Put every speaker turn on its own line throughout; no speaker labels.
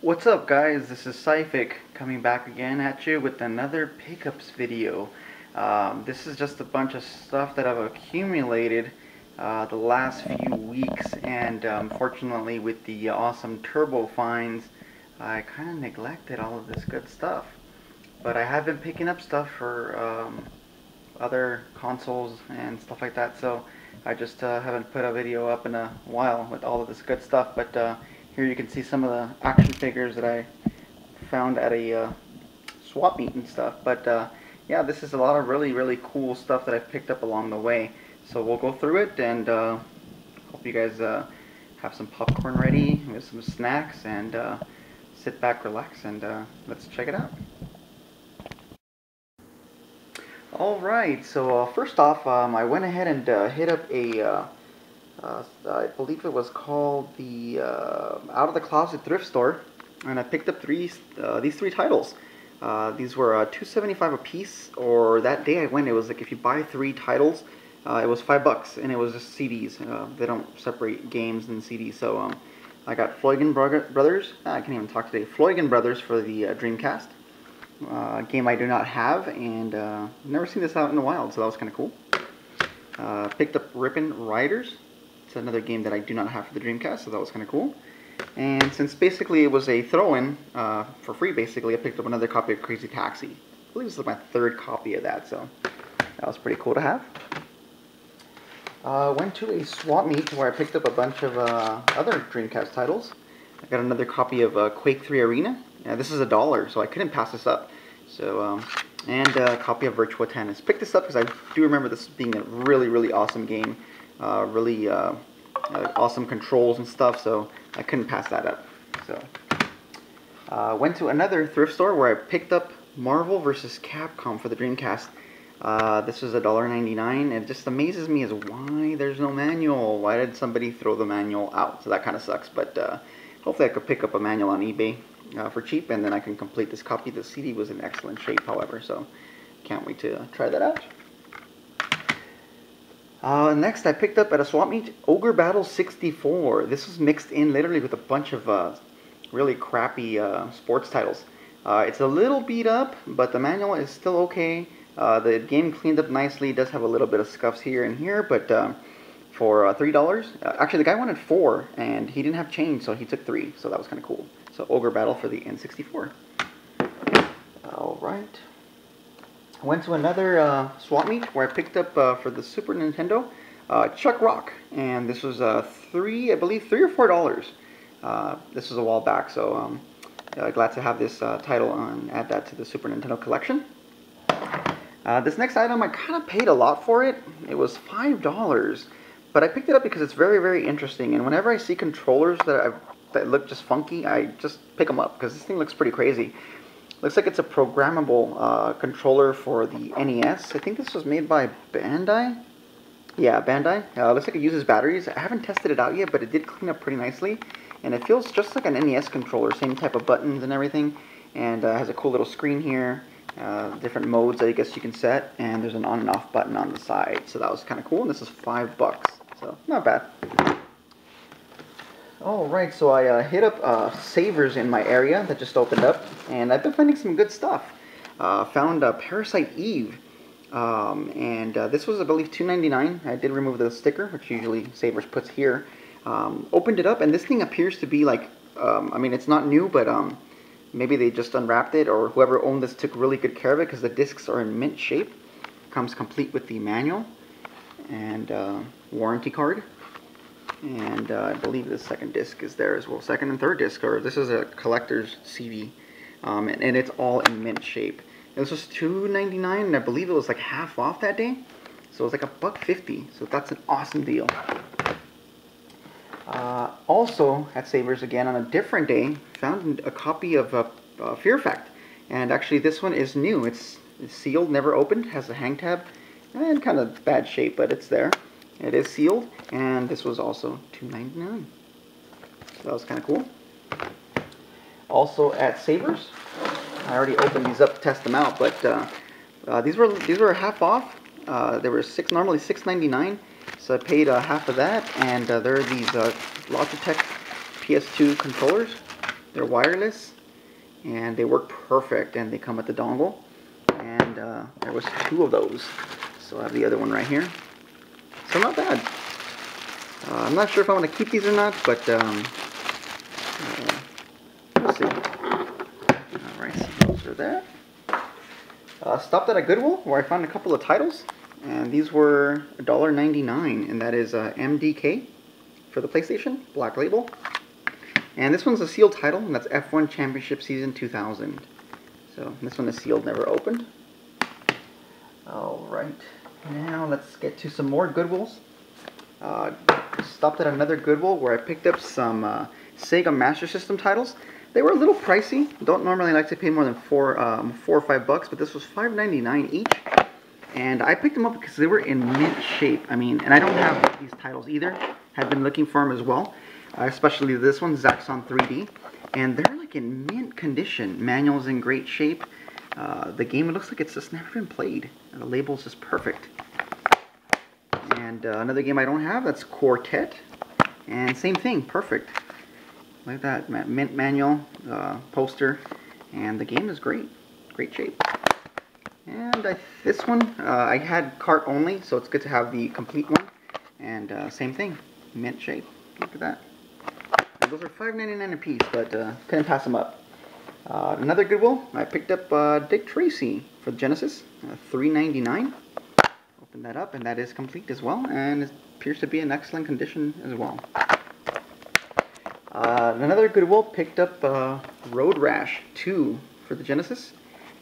What's up guys, this is Syphic coming back again at you with another pickups video. This is just a bunch of stuff that I've accumulated the last few weeks, and unfortunately with the awesome turbo finds I kind of neglected all of this good stuff. But I have been picking up stuff for other consoles and stuff like that, so I just haven't put a video up in a while with all of this good stuff. But here you can see some of the action figures that I found at a swap meet and stuff. But yeah, this is a lot of really cool stuff that I've picked up along the way. So we'll go through it, and hope you guys have some popcorn ready with some snacks, and sit back, relax, and let's check it out. Alright, so first off, I went ahead and hit up a I believe it was called the Out of the Closet thrift store, and I picked up these three titles. These were $2.75 a piece, or that day I went, it was like if you buy 3 titles, it was $5, and it was just CDs. They don't separate games and CDs, so I got Floygan Brothers. I can't even talk today. Floygan Brothers for the Dreamcast. Game I do not have, and never seen this out in the wild, so that was kind of cool. Picked up Rippin' Riders. It's another game that I do not have for the Dreamcast, so that was kind of cool. And since basically it was a throw-in for free, basically, I picked up another copy of Crazy Taxi. I believe this is my 3rd copy of that, so that was pretty cool to have. Went to a swap meet where I picked up a bunch of other Dreamcast titles. I got another copy of Quake 3 Arena. This is $1, so I couldn't pass this up. So, and a copy of Virtua Tennis. Picked this up because I do remember this being a really awesome game. Really awesome controls and stuff, so I couldn't pass that up. So, went to another thrift store where I picked up Marvel vs. Capcom for the Dreamcast. This was $1.99. It just amazes me as why there's no manual. Why did somebody throw the manual out? So that kind of sucks, but hopefully I could pick up a manual on eBay for cheap, and then I can complete this copy. The CD was in excellent shape, however, so can't wait to try that out. Next, I picked up at a swap meet Ogre Battle 64. This was mixed in literally with a bunch of really crappy sports titles. It's a little beat up, but the manual is still okay. The game cleaned up nicely. It does have a little bit of scuffs here and here, but for $3, actually the guy wanted 4, and he didn't have change, so he took 3, so that was kind of cool. So Ogre Battle for the N64. Alright. I went to another swap meet where I picked up for the Super Nintendo Chuck Rock, and this was I believe $3 or $4. This was a while back, so glad to have this title and add that to the Super Nintendo collection. This next item, I kind of paid a lot for it. It was $5, but I picked it up because it's very interesting, and whenever I see controllers that look just funky, I just pick them up because this thing looks pretty crazy. Looks like it's a programmable controller for the NES. I think this was made by Bandai. Yeah, Bandai. Looks like it uses batteries. I haven't tested it out yet, but it did clean up pretty nicely. And it feels just like an NES controller, same type of buttons and everything. And has a cool little screen here. Different modes I guess you can set. And there's an on and off button on the side. So that was kind of cool. And this is $5. So, not bad. Alright, so I hit up Savers in my area that just opened up, and I've been finding some good stuff. Found Parasite Eve, and this was, I believe, $2.99. I did remove the sticker, which usually Savers puts here. Opened it up, and this thing appears to be like, I mean, it's not new, but maybe they just unwrapped it, or whoever owned this took really good care of it, because the discs are in mint shape. Comes complete with the manual and warranty card. And I believe the second disc is there as well. Second and third disc, or this is a collector's CD, and it's all in mint shape. This was $2.99, and I believe it was like half off that day, so it was like $1.50. So that's an awesome deal. Also at Savers again on a different day, found a copy of Fear Fact, and actually this one is new. It's sealed, never opened, has a hang tab, and kind of bad shape, but it's there. It is sealed, and this was also $2.99. So that was kind of cool. Also at Savers, I already opened these up to test them out, but these were half off. They were normally $6.99, so I paid half of that, and there are these Logitech PS2 controllers. They're wireless, and they work perfect, and they come with the dongle. And there was 2 of those. So I have the other one right here. So not bad. I'm not sure if I want to keep these or not, but we'll see. Alright, so those are there. Stopped at a Goodwill where I found a couple of titles, and these were $1.99, and that is MDK for the PlayStation, Black Label. And this one's a sealed title, and that's F1 Championship Season 2000. So this one is sealed, never opened. Alright, now let's get to some more Goodwills. Stopped at another Goodwill where I picked up some Sega Master System titles. They were a little pricey. Don't normally like to pay more than $4 or $5, but this was $5.99 each. And I picked them up because they were in mint shape. I mean, and I don't have these titles either. Have been looking for them as well. Especially this one, Zaxxon 3D. And they're like in mint condition. Manual's in great shape. The game, it looks like it's just never been played. The label's just perfect. And another game I don't have, that's Quartet. And same thing, perfect. Like that, mint manual, poster, and the game is great. Great shape. And this one, I had cart only, so it's good to have the complete one. And same thing, mint shape. Look at that. And those are $5.99 a piece, but couldn't pass them up. Another Goodwill, I picked up Dick Tracy for the Genesis, $3.99. Open that up, and that is complete as well, and it appears to be in excellent condition as well. Another Goodwill, picked up Road Rash 2 for the Genesis,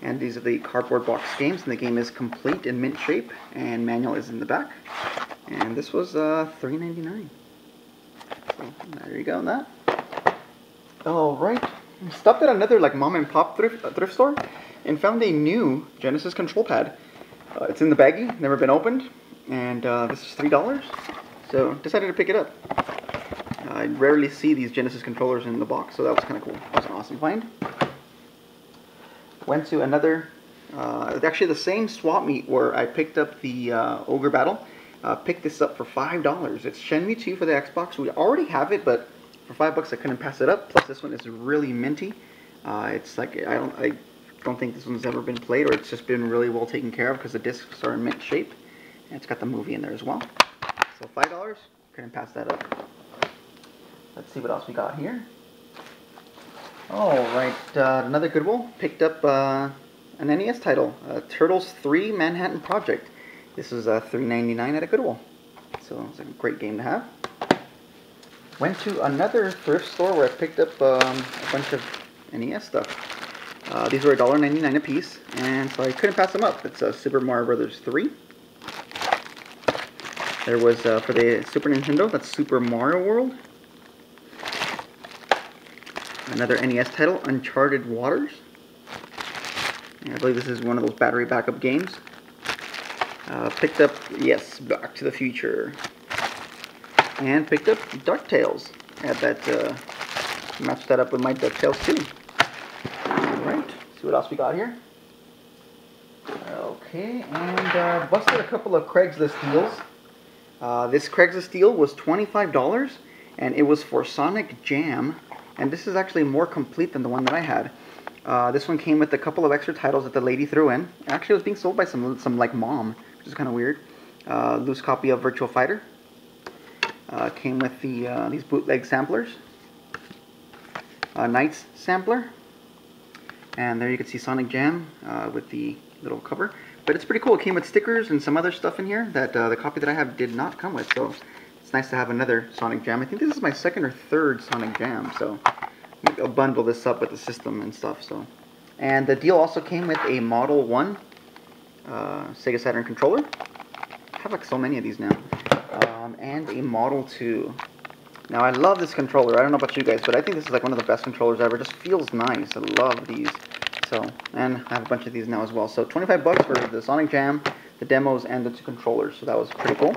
and these are the cardboard box games, and the game is complete in mint shape, and manual is in the back, and this was $3.99. So there you go on that. Alright, stopped at another like mom and pop thrift store, and found a new Genesis control pad. It's in the baggie, never been opened, and this is $3, so decided to pick it up. I rarely see these Genesis controllers in the box, so that was kind of cool. That was an awesome find. Went to another, actually the same swap meet where I picked up the Ogre Battle. Picked this up for $5. It's Shenmue 2 for the Xbox. We already have it, but for $5 I couldn't pass it up. Plus this one is really minty. It's like, I don't think this one's ever been played, or it's just been really well taken care of because the discs are in mint shape. And it's got the movie in there as well. So $5, couldn't pass that up. Let's see what else we got here. Alright, another Goodwill. Picked up an NES title, Turtles 3 Manhattan Project. This is $3.99 at a Goodwill. So it's a great game to have. Went to another thrift store where I picked up a bunch of NES stuff. These were $1.99 a piece, and so I couldn't pass them up. It's Super Mario Brothers 3. There was, for the Super Nintendo, that's Super Mario World. Another NES title, Uncharted Waters. And I believe this is one of those battery backup games. Picked up, yes, Back to the Future. And picked up DuckTales. Had that, matched that up with my DuckTales too. Alright, see what else we got here. Okay, and busted a couple of Craigslist deals. This Craigslist deal was $25, and it was for Sonic Jam. And this is actually more complete than the one that I had. This one came with a couple of extra titles that the lady threw in. Actually, it was being sold by some like mom, which is kind of weird. Loose copy of Virtua Fighter. Came with the these bootleg samplers. Knights sampler. And there you can see Sonic Jam with the little cover. But it's pretty cool. It came with stickers and some other stuff in here that the copy that I have did not come with. So it's nice to have another Sonic Jam. I think this is my second or third Sonic Jam. So maybe I'll bundle this up with the system and stuff. So, and the deal also came with a Model 1 Sega Saturn controller. I have like so many of these now. And a Model 2. Now I love this controller. I don't know about you guys, but I think this is like one of the best controllers ever. It just feels nice. I love these. So, and I have a bunch of these now as well. So $25 for the Sonic Jam, the demos, and the two controllers. So that was pretty cool.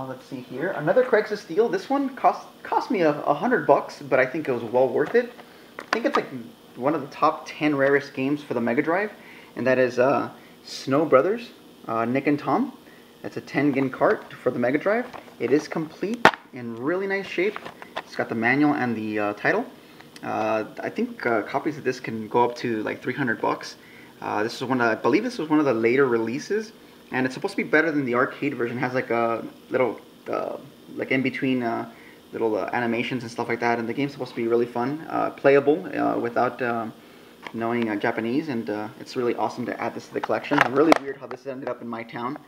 Let's see here. Another Craigslist deal. This one cost me $100, but I think it was well worth it. I think it's like one of the top 10 rarest games for the Megadrive, and that is Snow Brothers, Nick and Tom. It's a 10-gin cart for the Megadrive. It is complete in really nice shape. It's got the manual and the title. I think copies of this can go up to like 300 bucks. This is one of, I believe this was one of the later releases, and it's supposed to be better than the arcade version. It has like a little, like in between little animations and stuff like that, and the game's supposed to be really fun, playable without knowing Japanese, and it's really awesome to add this to the collection. Really weird how this ended up in my town.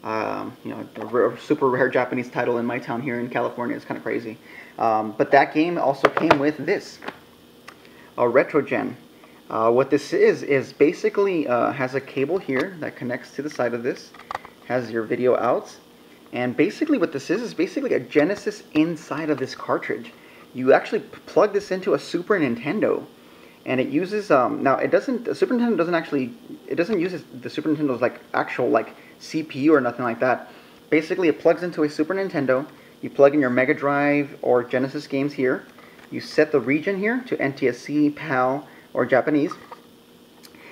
You know, a super rare Japanese title in my town here in California. It's kind of crazy. But that game also came with this, a RetroGen. What this is basically has a cable here that connects to the side of this, has your video outs, and basically what this is basically a Genesis inside of this cartridge. You actually plug this into a Super Nintendo, and it uses now it doesn't, the Super Nintendo doesn't actually, it doesn't use the Super Nintendo's like actual like CPU or nothing like that. Basically it plugs into a Super Nintendo. You plug in your Mega Drive or Genesis games here. You set the region here to NTSC, PAL, or Japanese,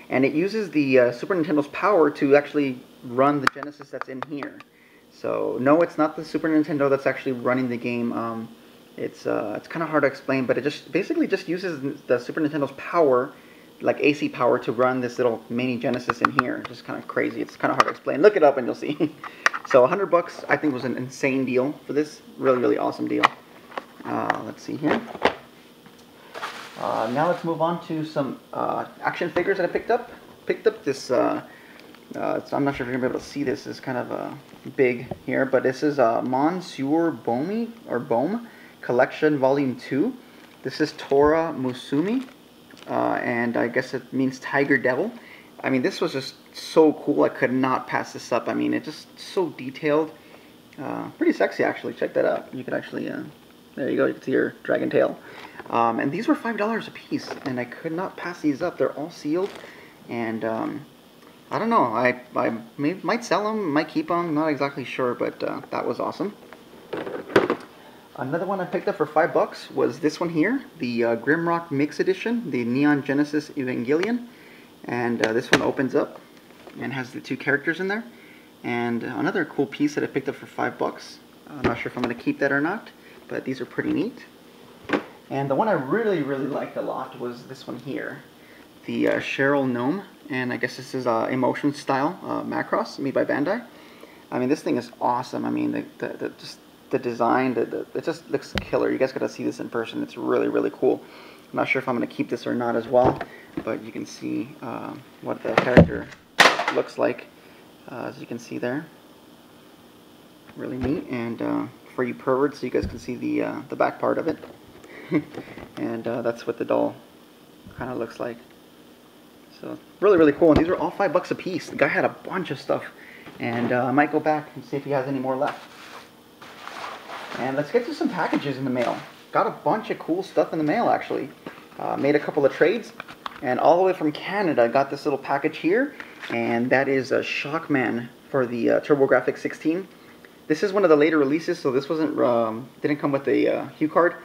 and it uses the Super Nintendo's power to actually run the Genesis that's in here. So no, it's not the Super Nintendo that's actually running the game. It's kind of hard to explain, but it just basically just uses the Super Nintendo's power, like AC power, to run this little mini Genesis in here. Just kind of crazy. It's kind of hard to explain. Look it up and you'll see. So 100 bucks I think was an insane deal for this. Really, really awesome deal. Let's see here. Now let's move on to some action figures that I picked up. Picked up this, I'm not sure if you're going to be able to see this. It's kind of big here, but this is Monsieur Bomi, or Bohm Collection Volume 2. This is Tora Musumi, and I guess it means Tiger Devil. I mean, this was just so cool. I could not pass this up. I mean, it's just so detailed. Pretty sexy, actually. Check that out. You can actually, there you go. You can see your dragon tail. And these were $5 a piece, and I could not pass these up. They're all sealed, and I don't know. I might sell them, might keep them. Not exactly sure, but that was awesome. Another one I picked up for $5 was this one here, the Grimrock Mix Edition, the Neon Genesis Evangelion. And this one opens up and has the two characters in there. And another cool piece that I picked up for $5. I'm not sure if I'm going to keep that or not, but these are pretty neat. And the one I really, really liked a lot was this one here, the Cheryl Gnome. And I guess this is Emotion Style Macross, made by Bandai. I mean, this thing is awesome. I mean, the design, it just looks killer. You guys got to see this in person. It's really, really cool. I'm not sure if I'm going to keep this or not as well, but you can see what the character looks like, as you can see there. Really neat, and for you perverts, so you guys can see the back part of it. And that's what the doll kind of looks like. So really, really cool. And these are all $5 a piece. The guy had a bunch of stuff, and I might go back and see if he has any more left. And let's get to some packages in the mail. Got a bunch of cool stuff in the mail, actually. Made a couple of trades, and all the way from Canada, got this little package here, and that is a Shockman for the TurboGrafx 16. This is one of the later releases, so this wasn't didn't come with the hue card,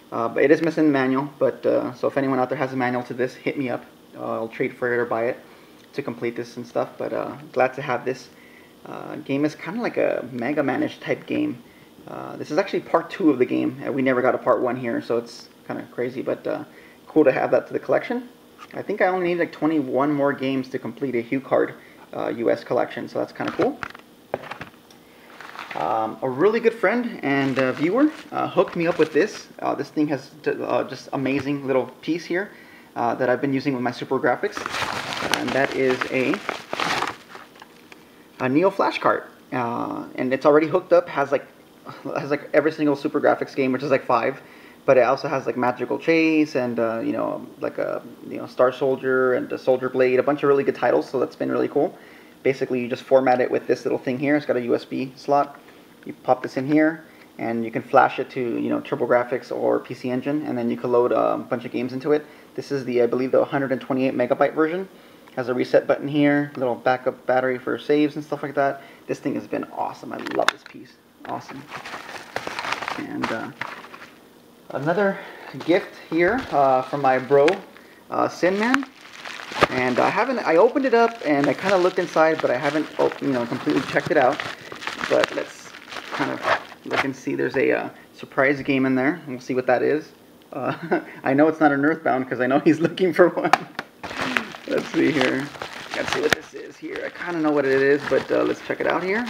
but it is missing the manual. But so if anyone out there has a manual to this, hit me up. I'll trade for it or buy it to complete this and stuff. But glad to have this. Game is kind of like a Mega Man-ish type game. This is actually part 2 of the game. We never got a part 1 here, so it's kind of crazy, but cool to have that to the collection. I think I only need like 21 more games to complete a hue card US collection, so that's kind of cool. A really good friend and viewer hooked me up with this. This thing has just amazing little piece here that I've been using with my turbografx, and that is a Neo flash cart, and it's already hooked up. Has like every single turbografx game, which is like 5, but it also has like Magical Chase and you know, like a Star Soldier and a Soldier Blade, a bunch of really good titles. So that's been really cool. Basically, you just format it with this little thing here. It's got a USB slot. You pop this in here, and you can flash it to TurboGrafx or PC Engine, and then you can load a bunch of games into it. This is the, I believe, the 128 megabyte version. Has a reset button here, little backup battery for saves and stuff like that. This thing has been awesome. I love this piece. Awesome. And another gift here from my bro, Sin Man. And I opened it up and I kind of looked inside, but I haven't, completely checked it out. But let's kind of look and see. There's a surprise game in there. We'll see what that is. I know it's not an Earthbound because I know he's looking for one. Let's see here. Let's see what this is here. I kind of know what it is, but let's check it out here.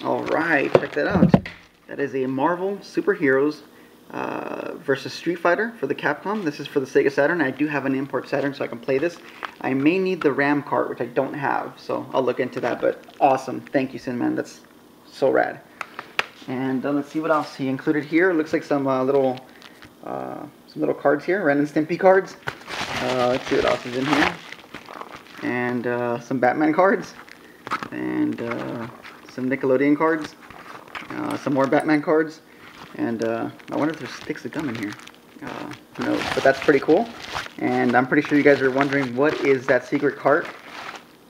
Alright, check that out. That is a Marvel Superheroes versus Street Fighter for the Capcom. This is for the Sega Saturn. I do have an import Saturn so I can play this. I may need the RAM cart, which I don't have, so I'll look into that, but awesome. Thank you, Sinman. That's so rad. And let's see what else he included here. It looks like some little cards here, Ren and Stimpy cards. Let's see what else is in here. And some Batman cards. And some Nickelodeon cards. Some more Batman cards. And I wonder if there's sticks of gum in here. Who knows? But that's pretty cool. And I'm pretty sure you guys are wondering what is that secret cart.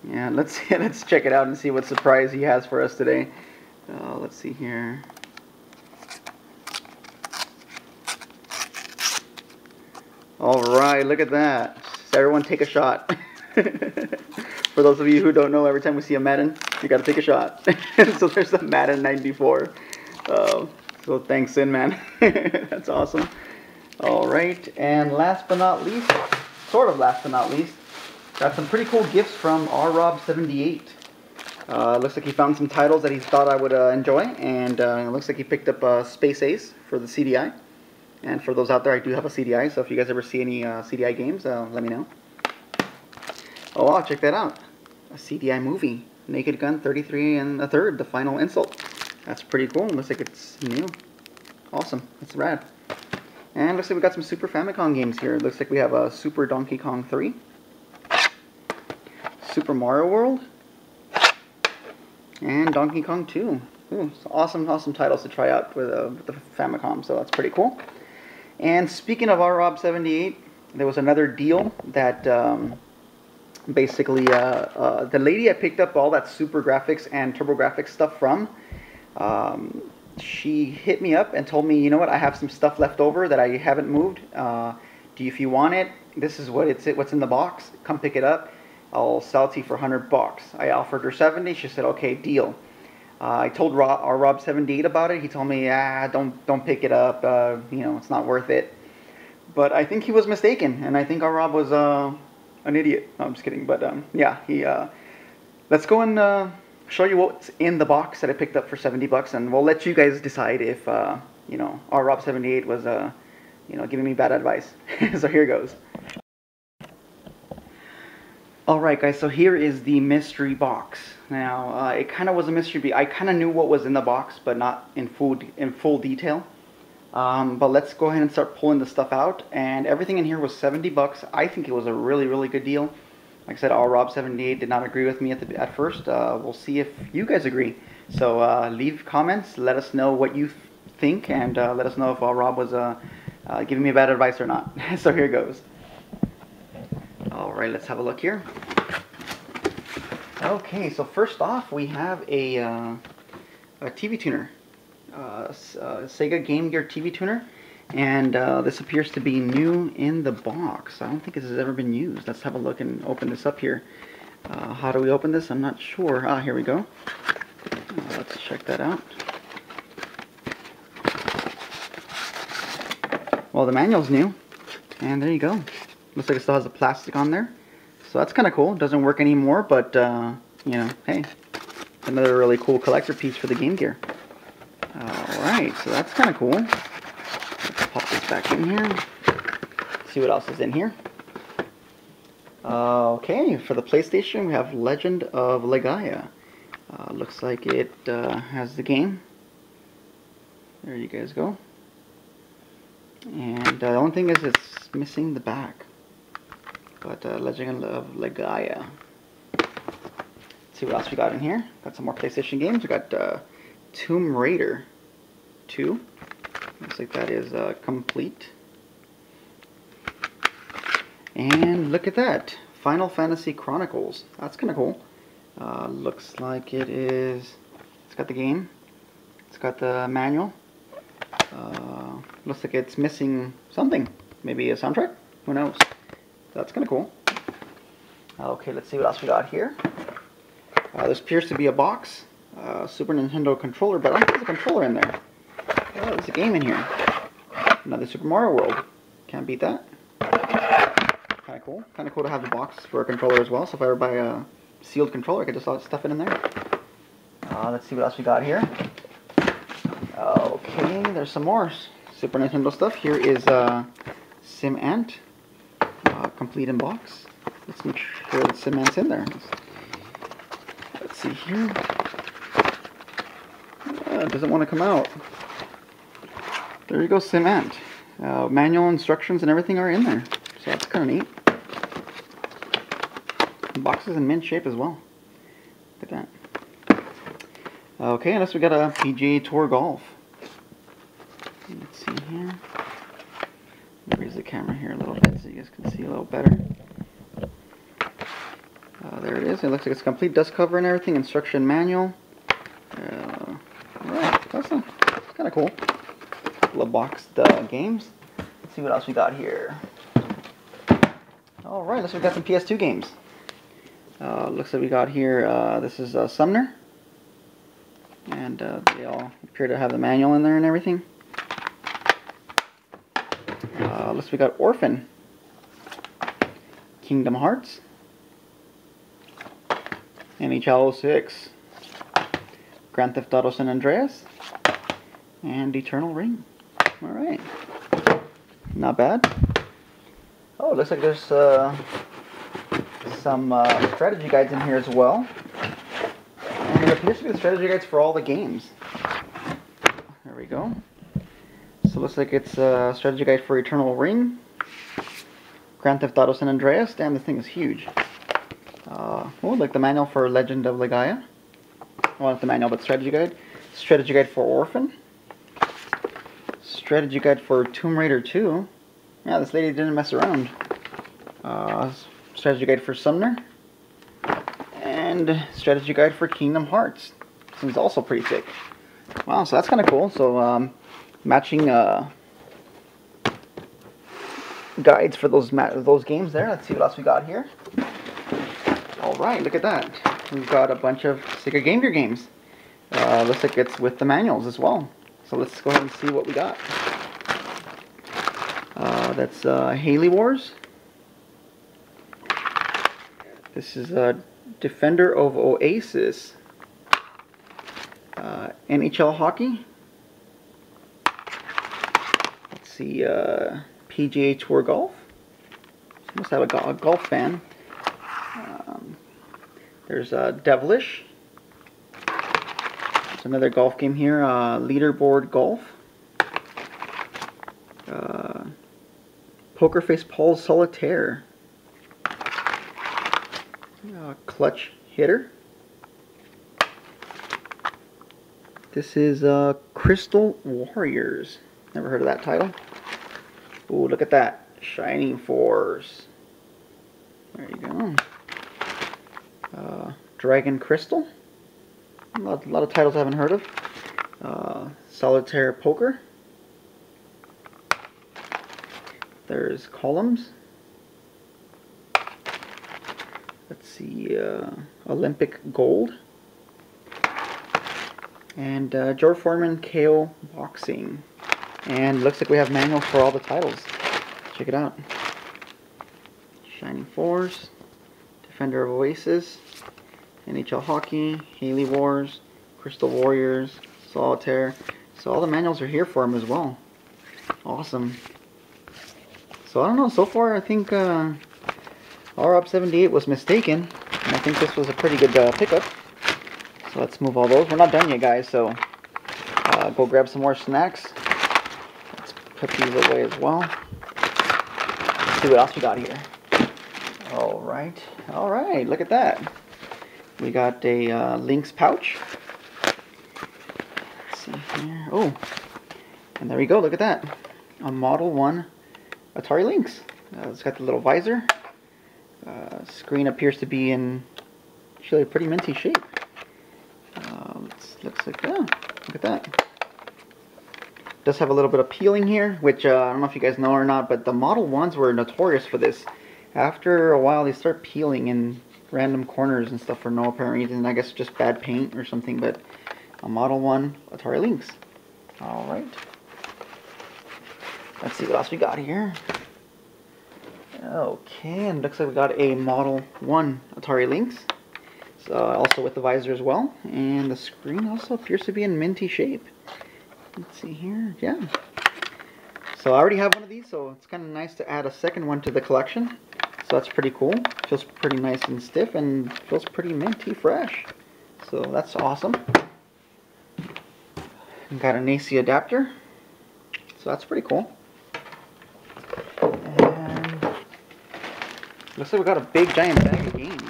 Yeah, let's check it out and see what surprise he has for us today. Let's see here. Alright, look at that. Everyone take a shot. For those of you who don't know, every time we see a Madden, you gotta take a shot. So there's a Madden 94. So thanks, Sin Man. That's awesome. Alright, and last but not least, sort of last but not least, got some pretty cool gifts from RRob78. Looks like he found some titles that he thought I would enjoy, and it looks like he picked up Space Ace for the CDI. And for those out there, I do have a CDI, so if you guys ever see any CDI games, let me know. Oh wow, check that out. A CDI movie. Naked Gun 33 1/3, The Final Insult. That's pretty cool. Looks like it's new. Awesome. That's rad. And looks like we got some Super Famicom games here. Looks like we have a Super Donkey Kong 3. Super Mario World. And Donkey Kong 2. Ooh, awesome titles to try out with the Famicom, so that's pretty cool. And speaking of RRob78, there was another deal that basically the lady I picked up all that Super Grafx and Turbo Grafx stuff from, she hit me up and told me, you know what, I have some stuff left over that I haven't moved. If you want it, this is what's in the box. Come pick it up. I'll sell it to you for $100. I offered her 70. She said, okay, deal. I told Rob78 about it. He told me, don't pick it up. You know, it's not worth it. But I think he was mistaken, and I think our Rob was an idiot. No, I'm just kidding. But yeah, let's go and show you what's in the box that I picked up for $70, and we'll let you guys decide if you know, our Rob78 was you know, giving me bad advice. So here goes. Alright guys, so here is the mystery box. Now, it kind of was a mystery. I kind of knew what was in the box, but not in full detail. But let's go ahead and start pulling the stuff out. And everything in here was $70. I think it was a really good deal. Like I said, our Rob78 did not agree with me at first. We'll see if you guys agree. So leave comments, let us know what you think, and let us know if Rob was giving me bad advice or not. So here goes. Alright, let's have a look here. Okay, so first off we have a TV tuner. Sega Game Gear TV tuner. And this appears to be new in the box. I don't think this has ever been used. Let's have a look and open this up here. How do we open this? I'm not sure. Ah, here we go. Let's check that out. Well, the manual's new. And there you go. Looks like it still has the plastic on there. So that's kind of cool. It doesn't work anymore, but, you know, hey. Another really cool collector piece for the Game Gear. Alright, so that's kind of cool. Let's pop this back in here. See what else is in here. Okay, for the PlayStation, we have Legend of Legaia. Looks like it has the game. There you guys go. And the only thing is it's missing the back. But Legend of Legaia. Let's see what else we got in here. Got some more PlayStation games. We got Tomb Raider 2. Looks like that is complete. And look at that. Final Fantasy Chronicles. That's kind of cool. Looks like it is... It's got the game. It's got the manual. Looks like it's missing something. Maybe a soundtrack? Who knows? That's kind of cool. Okay, let's see what else we got here. This appears to be a box. Super Nintendo controller, but I don't think there's a controller in there. there's a game in here. Another Super Mario World. Can't beat that. Kind of cool. Kind of cool to have the box for a controller as well. So if I ever buy a sealed controller, I could just stuff it in there. Let's see what else we got here. Okay, there's some more Super Nintendo stuff. Here is SimAnt, complete in box. Let's make sure that SimAnt's in there. Let's see here. It doesn't want to come out. There you go, SimAnt. Manual instructions and everything are in there, so that's kind of neat. The box is in mint shape as well. Look at that. Okay, next we got a PGA Tour Golf. Let's see here. Raise the camera here a little bit so you guys can see a little better. There it is. It looks like it's complete dust cover and everything. Instruction manual. Alright, that's kind of cool. Couple of boxed games. Let's see what else we got here. Alright, let's see, we got some PS2 games. Looks like we got here, this is Sumner. And they all appear to have the manual in there and everything. Looks like we got Orphan. Kingdom Hearts. NHL 06. Grand Theft Auto San Andreas. And Eternal Ring. Alright. Not bad. Oh, it looks like there's some strategy guides in here as well. And there appears to be the strategy guides for all the games. There we go. So it looks like it's a strategy guide for Eternal Ring. Grand Theft Auto San Andreas. Damn, this thing is huge. Oh, like the manual for Legend of Legaia. Well, not the manual, but strategy guide. Strategy guide for Orphan. Strategy guide for Tomb Raider 2. Yeah, this lady didn't mess around. Strategy guide for Sumner. And strategy guide for Kingdom Hearts. This one's also pretty thick. Wow, so that's kind of cool. So, matching guides for those games there. Let's see what else we got here. Alright, look at that. We've got a bunch of Sega Game Gear games. Looks like it's with the manuals as well. So let's go ahead and see what we got. That's Haley Wars. This is Defender of Oasis. NHL Hockey. Let's see, PGA Tour Golf. Must have a golf fan. There's Devilish. There's another golf game here, Leaderboard Golf. Poker Face Paul's Solitaire. Clutch Hitter. This is Crystal Warriors. Never heard of that title. Ooh, look at that. Shining Force. There you go. Dragon Crystal. A lot of titles I haven't heard of. Solitaire Poker. There's Columns. Let's see, Olympic Gold. And George Foreman KO Boxing. And looks like we have manuals for all the titles. Check it out. Shining Force. Defender of Oasis. NHL Hockey. Haley Wars. Crystal Warriors. Solitaire. So all the manuals are here for them as well. Awesome. So I don't know, so far I think ROB78 was mistaken. And I think this was a pretty good pickup. So let's move all those. We're not done yet, guys, so go grab some more snacks. Let's put these away as well. Let's see what else we got here. Alright, look at that. We got a Lynx pouch. Let's see here. Oh, and there we go, look at that. A Model 1 Atari Lynx. It's got the little visor. Screen appears to be in actually a pretty minty shape. Looks like, oh, look at that. Does have a little bit of peeling here, which I don't know if you guys know or not, but the Model 1s were notorious for this. After a while, they start peeling in random corners and stuff for no apparent reason. I guess just bad paint or something, but a Model 1 Atari Lynx. Alright. Let's see what else we got here. Okay, and looks like we got a Model 1 Atari Lynx. So also with the visor as well. And the screen also appears to be in minty shape. Let's see here. Yeah. So I already have one of these, so it's kind of nice to add a second one to the collection. So that's pretty cool. Feels pretty nice and stiff and feels pretty minty fresh. So that's awesome. Got an AC adapter. So that's pretty cool. And looks like we got a big giant bag of games.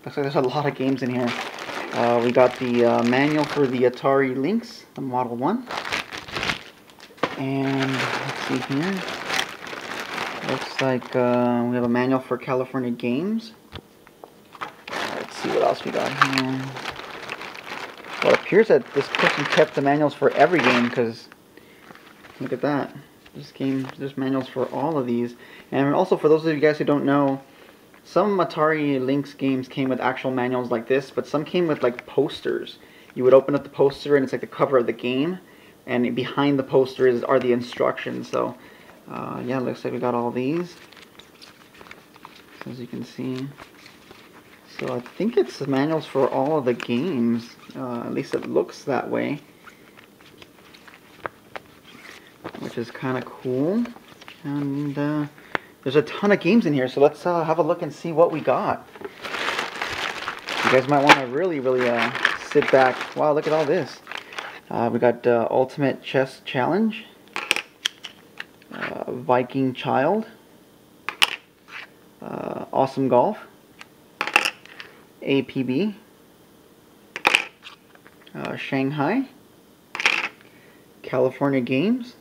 Looks like there's a lot of games in here. We got the manual for the Atari Lynx, the Model 1. And let's see here. Looks like we have a manual for California games. Let's see what else we got here. Well, it appears that this person kept the manuals for every game, because look at that. There's manuals for all of these. And also, for those of you guys who don't know, some Atari Lynx games came with actual manuals like this, but some came with like posters. You would open up the poster and it's like the cover of the game, and behind the poster are the instructions. So yeah, looks like we got all these, as you can see. So I think it's the manuals for all of the games, at least it looks that way, which is kind of cool. And there's a ton of games in here, so let's have a look and see what we got. You guys might want to really sit back. Wow, look at all this. We got Ultimate Chess Challenge, Viking Child, Awesome Golf, APB, Shanghai, California Games.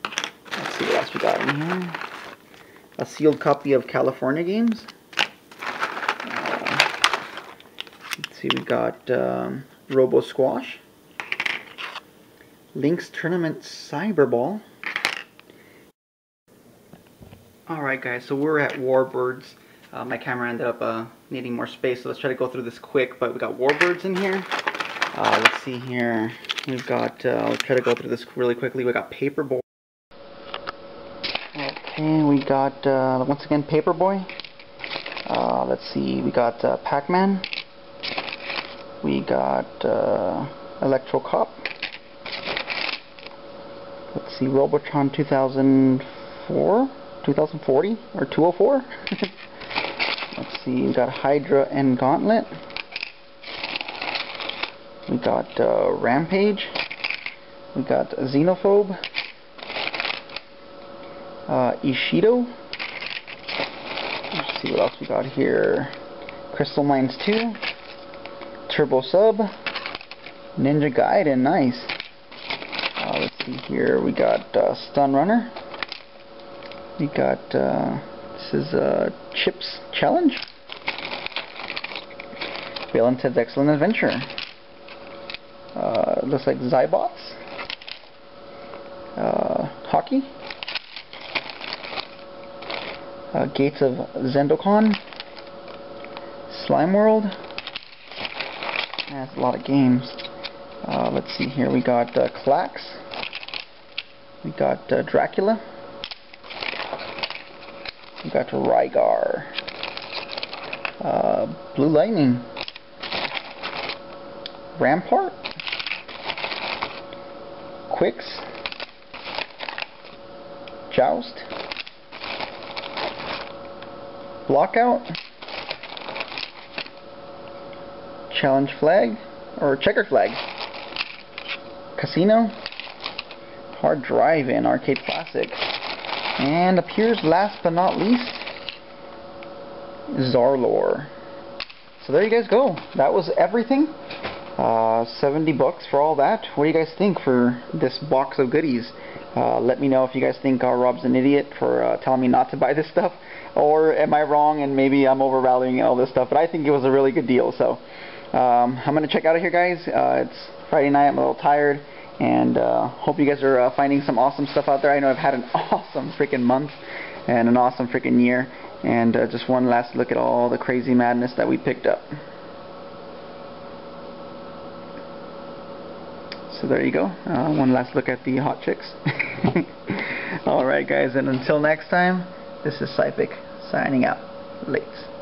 Let's see what else we got in here. A sealed copy of California Games. Let's see, we got Robo Squash, Lynx Tournament Cyberball. Alright guys, so we're at Warbirds. My camera ended up needing more space, so let's try to go through this quick. But we got Warbirds in here. Let's see here. We've got, I'll try to go through this really quickly. We got Paperboy. Okay, we got, once again, Paperboy. Let's see, we got Pac-Man. We got Electro Cop. Let's see, Robotron 2004? 2040? Or 204? Let's see, we got Hydra and Gauntlet. We got Rampage. We got Xenophobe. Ishido. Let's see what else we got here. Crystal Mines 2. Turbo Sub. Ninja Gaiden, nice. Let's see here, we got Stun Runner. We got, this is Chips Challenge. Bill and Ted's Excellent Adventure. Looks like Zybots. Hockey. Gates of Zendokon. Slime World. That's a lot of games. Let's see here, we got Klax. We got Dracula. We got Rygar. Blue Lightning. Rampart. Quicks. Joust. Blockout. Challenge Flag. Or Checker Flag. Casino. Hard Drive in Arcade Classic. And appears last but not least, Zarlor. So there you guys go. That was everything. 70 bucks for all that. What do you guys think for this box of goodies? Let me know if you guys think Rob's an idiot for telling me not to buy this stuff, or am I wrong and maybe I'm overvaluing all this stuff. But I think it was a really good deal. So I'm gonna check out of here, guys. It's Friday night. I'm a little tired. And hope you guys are finding some awesome stuff out there. I know I've had an awesome freaking month and an awesome freaking year. And just one last look at all the crazy madness that we picked up. So there you go. One last look at the hot chicks. Alright guys, and until next time, this is Syphic signing out. Lates.